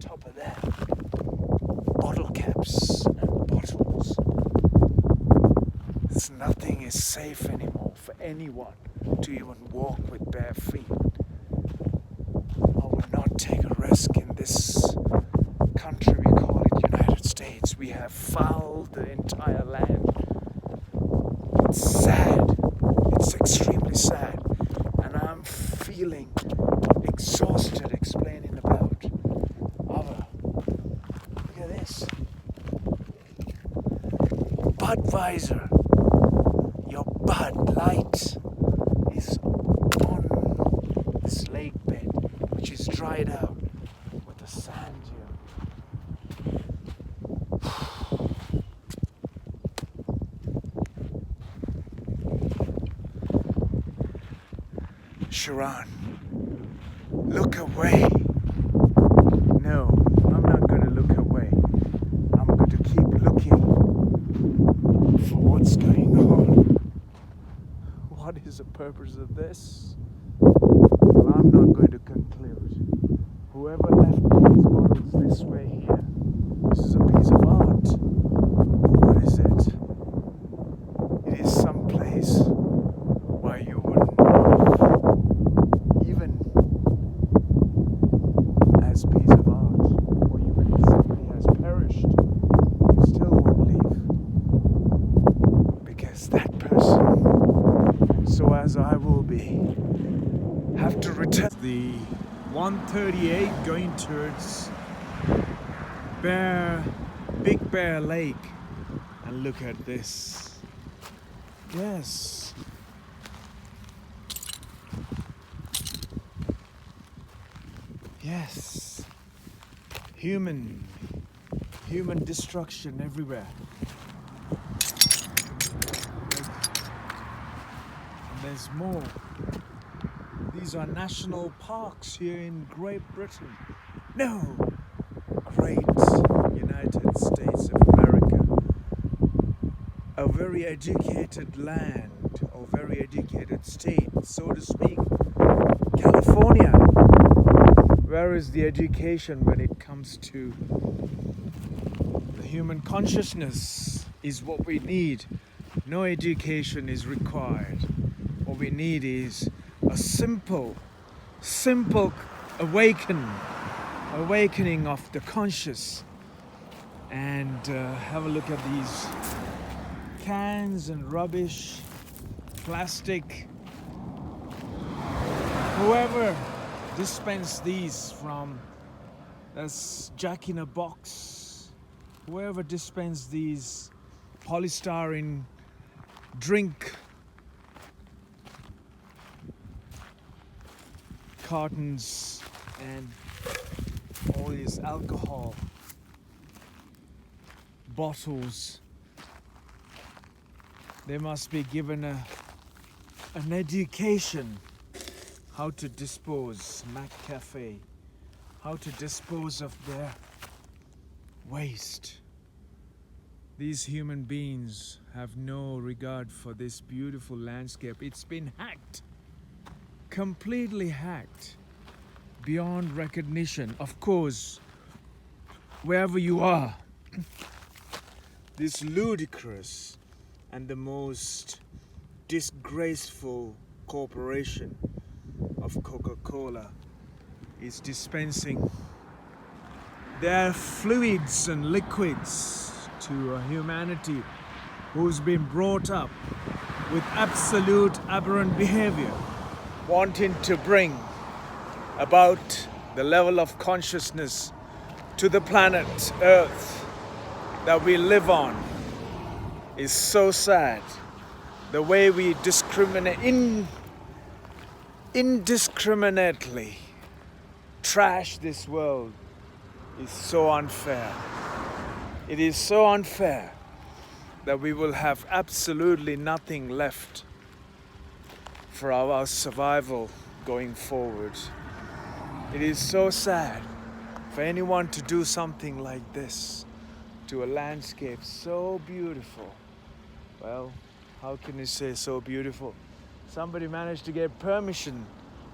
top of that, bottle caps and bottles. Nothing is safe anymore for anyone to even walk with bare feet. I would not take a risk in this country we call it United States. We have fouled the entire land. It's sad. It's extremely sad. And I'm feeling exhausted explaining about our. Look at this. Budweiser. Your Bud Light is on this lake bed, which is dried out with the sand here. Sharon, look away. No, I'm not going to look away. I'm going to keep looking for what's going on. What is the purpose of this? Well, I'm not going to conclude. Whoever left these bottles this way here, this is a piece of art. What is it? It is some place where you wouldn't even as piece of art, or even if somebody has perished, you still won't leave. Because that person, so as I will be, have to return. The 138 going towards Big Bear Lake, and look at this. Yes. Yes. Human destruction everywhere. There's more. These are national parks here in Great Britain. No! Great United States of America. A very educated land, or very educated state, so to speak. California. Where is the education when it comes to the human consciousness is what we need. No education is required. What we need is a simple awakening of the conscious. And have a look at these cans and rubbish, plastic. Whoever dispensed these from, that's Jack in a Box. Whoever dispensed these polystyrene drink cartons and all these alcohol bottles, they must be given an education how to dispose, McCafe, how to dispose of their waste. These human beings have no regard for this beautiful landscape. It's been hacked. Completely hacked beyond recognition. Of course, wherever you are, this ludicrous and the most disgraceful corporation of Coca-Cola is dispensing their fluids and liquids to a humanity who's been brought up with absolute aberrant behavior, wanting to bring about the level of consciousness to the planet Earth that we live on. Is so sad. The way we indiscriminately trash this world is so unfair. It is so unfair that we will have absolutely nothing left for our survival going forward. It is so sad for anyone to do something like this to a landscape so beautiful. Well, how can you say so beautiful? Somebody managed to get permission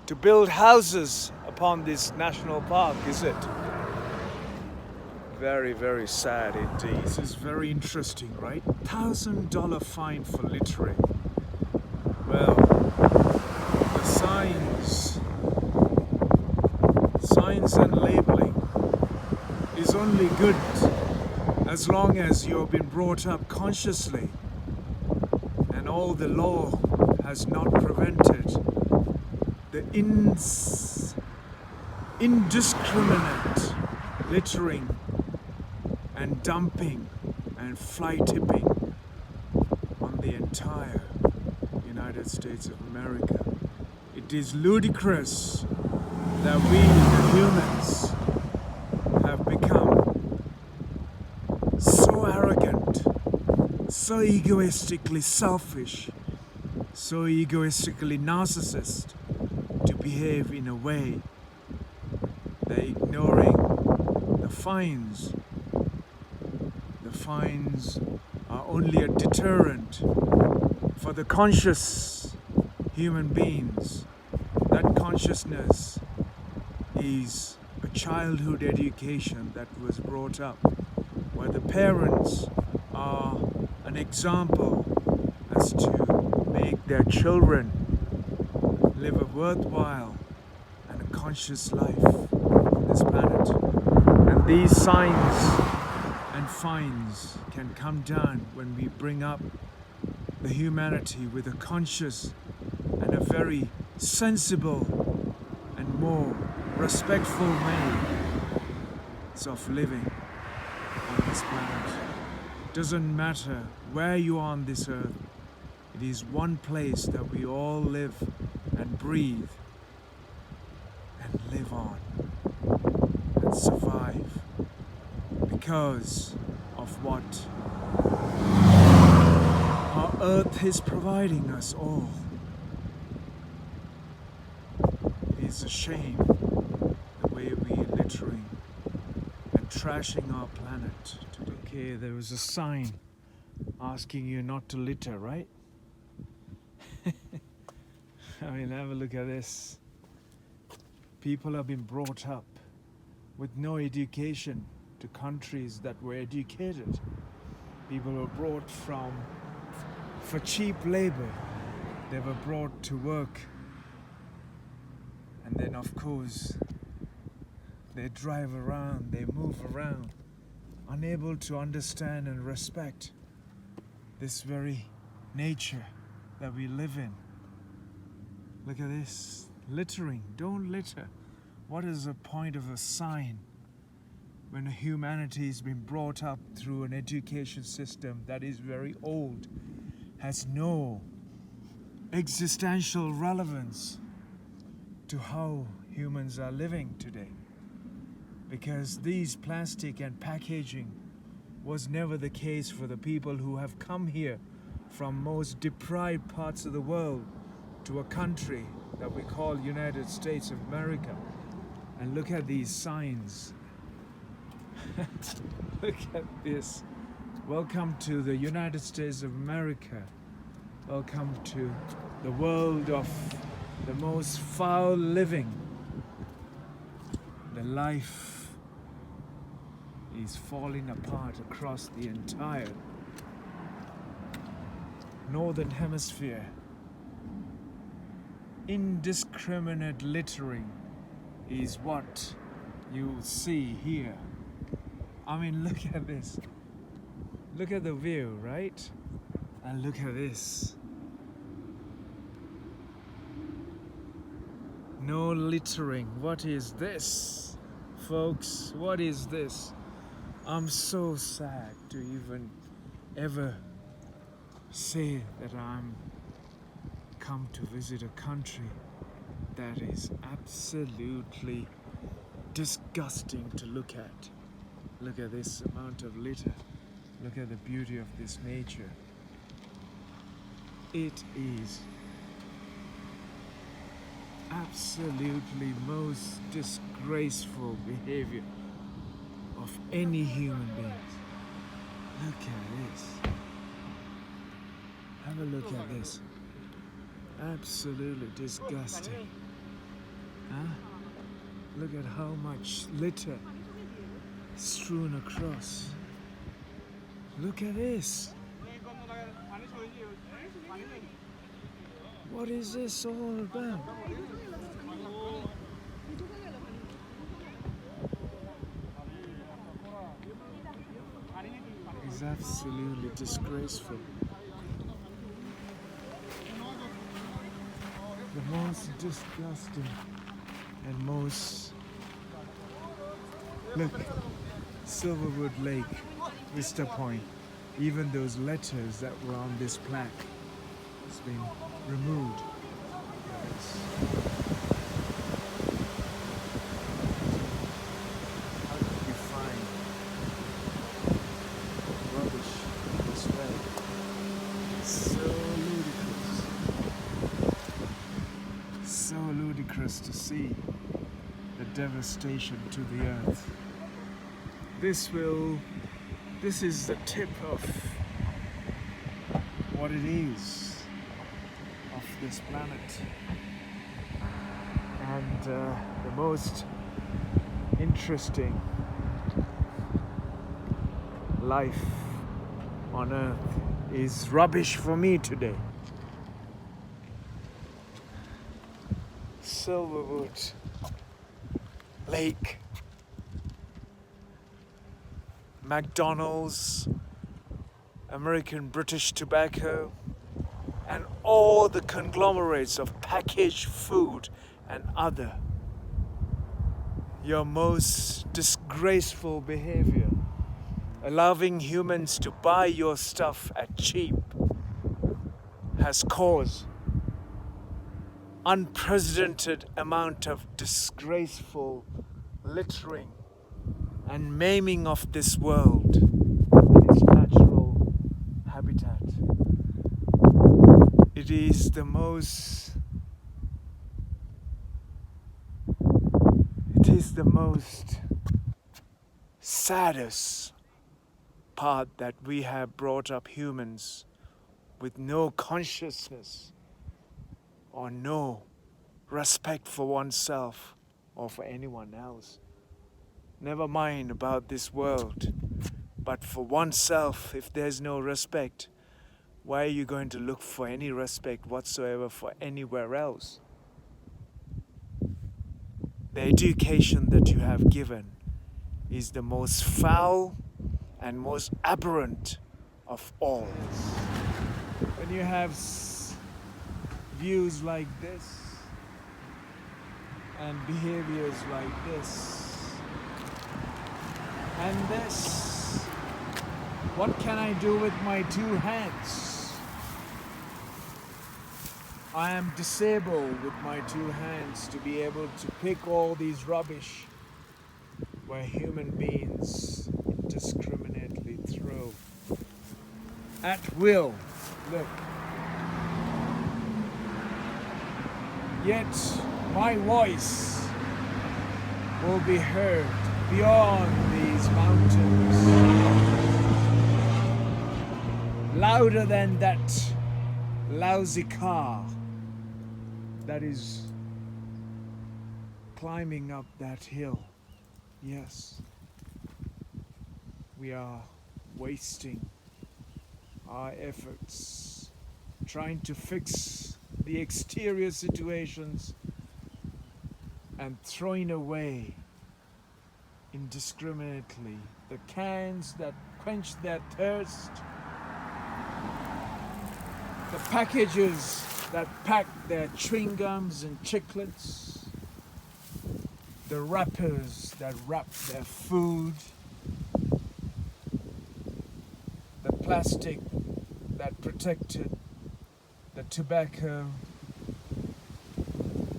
to build houses upon this national park, is it? Very, very sad indeed. This is very interesting, right? $1,000 fine for littering. Well, the signs and labeling is only good as long as you've been brought up consciously and all the law has not prevented the indiscriminate littering and dumping and fly tipping on the entire United States of America. It is ludicrous that we, the humans, have become so arrogant, so egoistically selfish, so egoistically narcissist to behave in a way that ignoring the fines. The fines are only a deterrent for the conscious human beings. That consciousness is a childhood education that was brought up where the parents are an example as to make their children live a worthwhile and a conscious life on this planet. And these signs and fines can come down when we bring up the humanity with a conscious and a very sensible and more respectful way of living on this planet. Doesn't matter where you are on this earth, it is one place that we all live and breathe and live on and survive because of what our earth is providing us all. It is a shame the way we are littering and trashing our planet today. Okay, there was a sign asking you not to litter, right? I mean, have a look at this. People have been brought up with no education to countries that were educated. People were brought for cheap labor. They were brought to work. And then, of course, they drive around, they move around, unable to understand and respect this very nature that we live in. Look at this. Littering. Don't litter. What is the point of a sign when humanity has been brought up through an education system that is very old, has no existential relevance to how humans are living today? Because these plastic and packaging was never the case for the people who have come here from most deprived parts of the world to a country that we call United States of America. And look at these signs. Look at this. Welcome to the United States of America. Welcome to the world of the most foul living. The life is falling apart across the entire northern hemisphere. Indiscriminate littering is what you see here. I mean, look at this. Look at the view, right? And look at this. No littering. What is this, folks? What is this? I'm so sad to even ever say that I'm come to visit a country that is absolutely disgusting to look at. Look at this amount of litter. Look at the beauty of this nature. It is absolutely most disgraceful behavior of any human being. Look at this. Have a look at this. Absolutely disgusting. Huh? Look at how much litter strewn across. Look at this. What is this all about? It's absolutely disgraceful. The most disgusting and most... Look, Silverwood Lake, Vista Point. Even those letters that were on this plaque has been removed. Yes. How could you find rubbish this way? It's so ludicrous. So ludicrous to see the devastation to the earth. This is the tip of what it is of this planet. And the most interesting life on earth is rubbish for me today. Silverwood Lake, McDonald's, American British Tobacco, and all the conglomerates of packaged food and other. Your most disgraceful behavior, allowing humans to buy your stuff at cheap, has caused unprecedented amount of disgraceful littering and maiming of this world and its natural habitat. It is the most saddest part that we have brought up humans with no consciousness or no respect for oneself or for anyone else. Never mind about this world, but for oneself, if there's no respect, why are you going to look for any respect whatsoever for anywhere else? The education that you have given is the most foul and most aberrant of all. When you have views like this and behaviors like this and this, what can I do with my two hands? I am disabled with my two hands to be able to pick all these rubbish where human beings indiscriminately throw at will. Look. Yet my voice will be heard beyond these mountains, louder than that lousy car that is climbing up that hill. Yes, we are wasting our efforts trying to fix the exterior situations and throwing away indiscriminately the cans that quench their thirst, the packages that pack their chewing gums and chiclets, the wrappers that wrap their food, the plastic that protected the tobacco,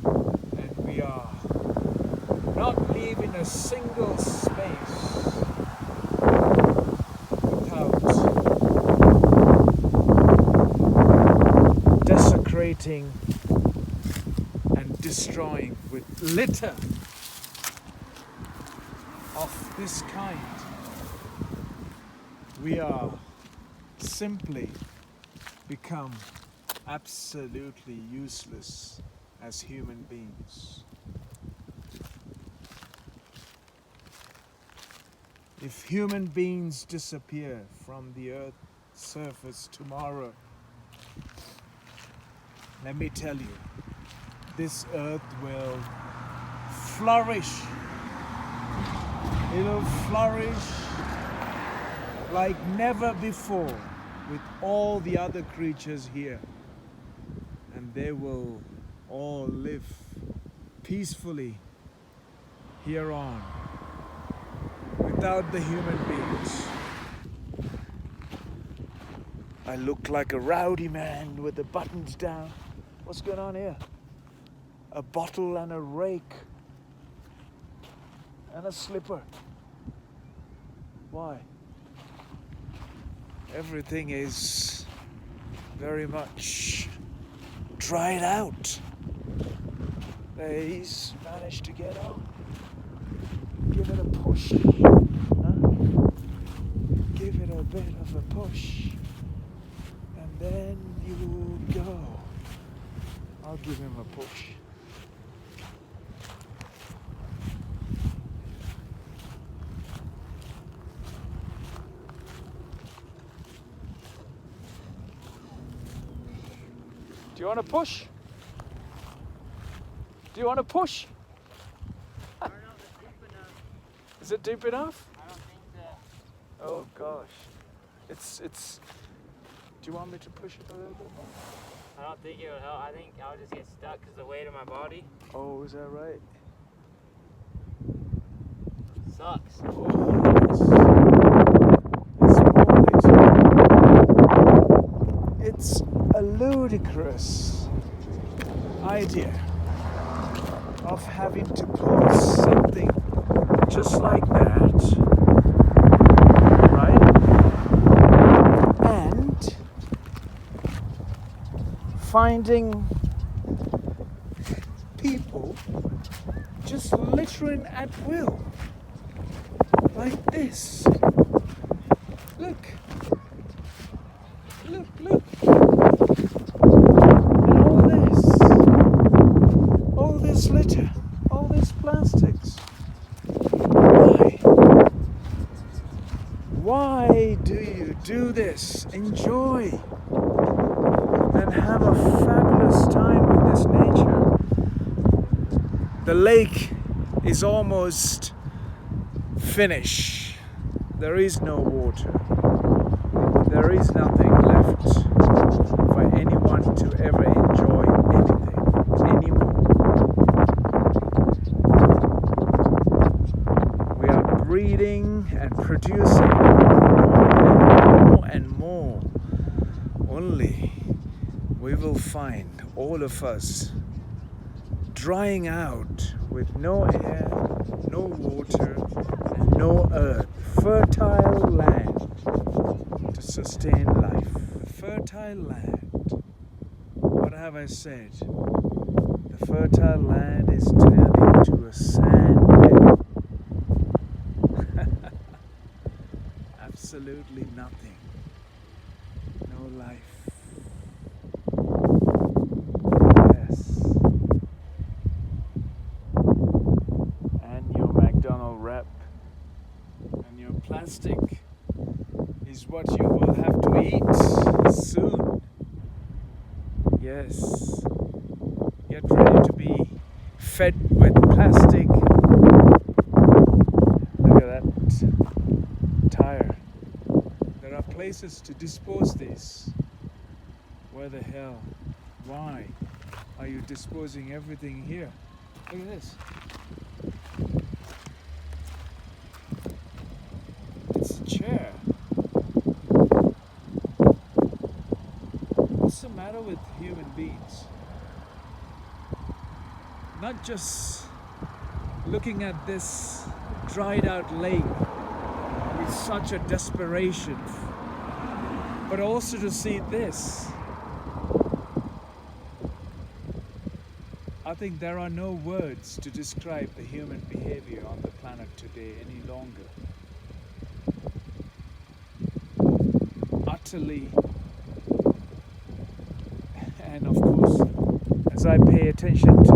and we are not leaving a single space without desecrating and destroying with litter of this kind. We are simply become absolutely useless as human beings. If human beings disappear from the Earth's surface tomorrow, let me tell you, this Earth will flourish. It'll flourish like never before with all the other creatures here. And they will all live peacefully here on without the human beings. I look like a rowdy man with the buttons down. What's going on here? A bottle and a rake and a slipper. Why? Everything is very much dried out. There, he's managed to get out. Give it a push. Huh? Give it a bit of a push. And then you go. I'll give him a push. Do you want to push? Do you want to push? I don't know if it's deep enough. Is it deep enough? I don't think so. Oh gosh. It's do you want me to push it a little bit more? I don't think it would help. I think I'll just get stuck because the weight of my body Oh, is that right? sucks. Oh, it's a ludicrous idea of having to pull something just like that, right? And finding people just littering at will, like this. Look. Look, look. And all this litter, all these plastics. Why? Why do you do this? Enjoy and have a fabulous time with this nature. The lake is almost finished. There is no water. There is nothing left for anyone to ever enjoy anything anymore. We are breeding and producing more and more. Only we will find all of us drying out with no air, no water, and no earth. Fertile land to sustain life. Fertile land. What have I said? The fertile land is turned into a sand bed. Absolutely nothing. No life. Yes. And your McDonald's wrap and your plastic is what you will have to eat soon. Yes. Get ready to be fed with plastic. Look at that tire. There are places to dispose this. Where the hell? Why are you disposing everything here? Look at this. It's a chair. What's the matter with human beings? Not just looking at this dried out lake with such a desperation, but also to see this. I think there are no words to describe the human behavior on the planet today any longer. Utterly. And of course, as I pay attention to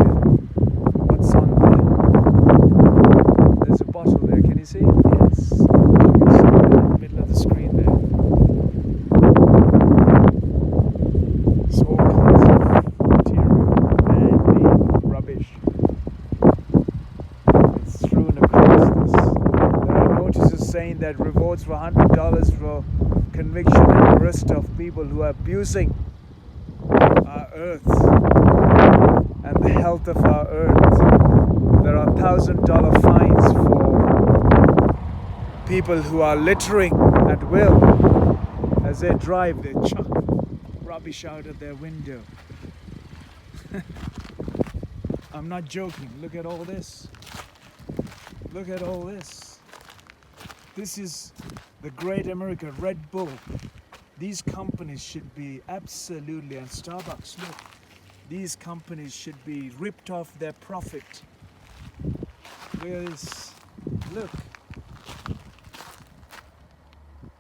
what's on there, there's a bottle there, can you see? Yes. fine that rewards for $100 for conviction and arrest of people who are abusing our earth and the health of our earth. There are $1,000 fines for people who are littering at will. As they drive, they chuck rubbish out of their window. I'm not joking. Look at all this. Look at all this. This is the great America, Red Bull. These companies should be absolutely, and Starbucks, look. These companies should be ripped off their profit. Look at this. Look.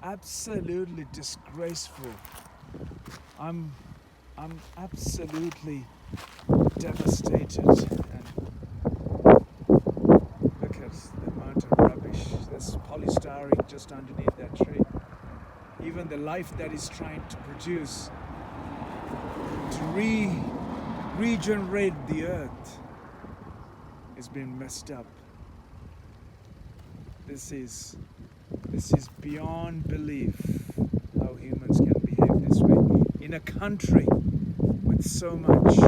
Absolutely disgraceful. I'm absolutely devastated. And look at the amount of rubbish. There's polystyrene just underneath that tree. Even the life that is trying to produce to regenerate the earth has been messed up. This is beyond belief how humans can behave this way in a country with so much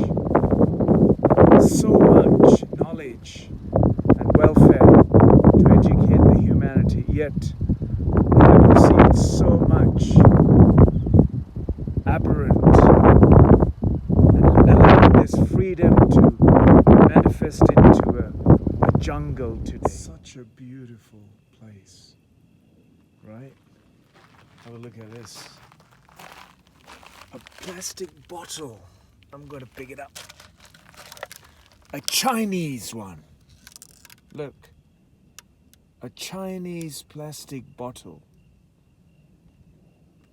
knowledge and welfare to educate the humanity, yet they have received so much aberrant and allowed this freedom to manifest into a jungle today. Such a beautiful place, right? Have a look at this. A plastic bottle. I'm gonna pick it up. A Chinese one. Look. A Chinese plastic bottle.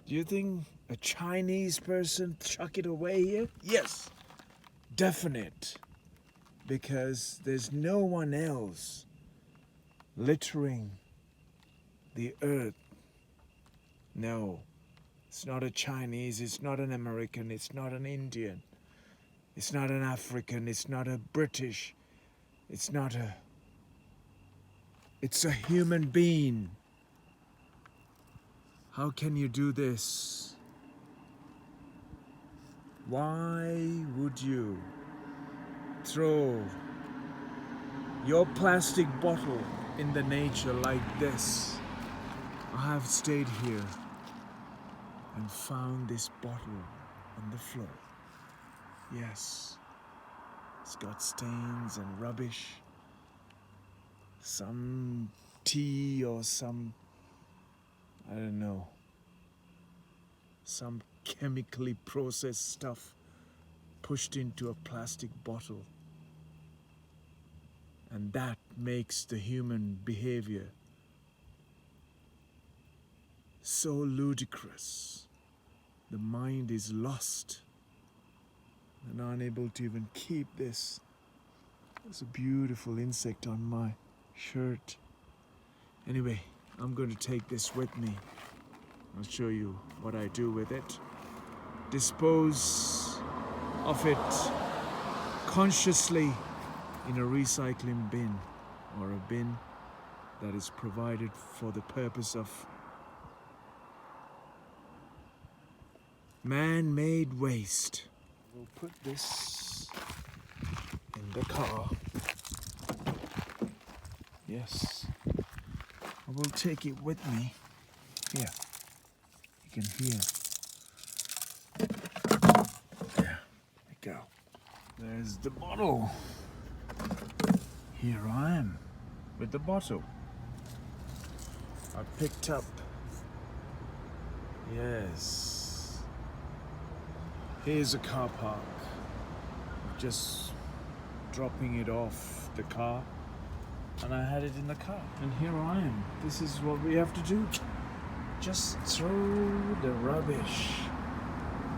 Do you think a Chinese person chuck it away here? Yes. Definite. Because there's no one else littering the earth. No. It's not a Chinese, it's not an American, it's not an Indian. It's not an African, it's not a British. It's a human being. How can you do this? Why would you throw your plastic bottle in the nature like this? I have stayed here and found this bottle on the floor. Yes, it's got stains and rubbish. Some tea or some, I don't know, some chemically processed stuff pushed into a plastic bottle. And that makes the human behavior so ludicrous. The mind is lost and unable to even keep this. There's a beautiful insect on my shirt. Anyway, I'm going to take this with me. I'll show you what I do with it. Dispose of it consciously in a recycling bin, or a bin that is provided for the purpose of man-made waste. We'll put this in the car. Yes. I will take it with me. Here. You can hear. There we go. There's the bottle. Here I am with the bottle. I picked up. Yes. Here's a car park. Just dropping it off the car. And I had it in the car. And here I am. This is what we have to do. Just throw the rubbish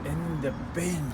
in the bin.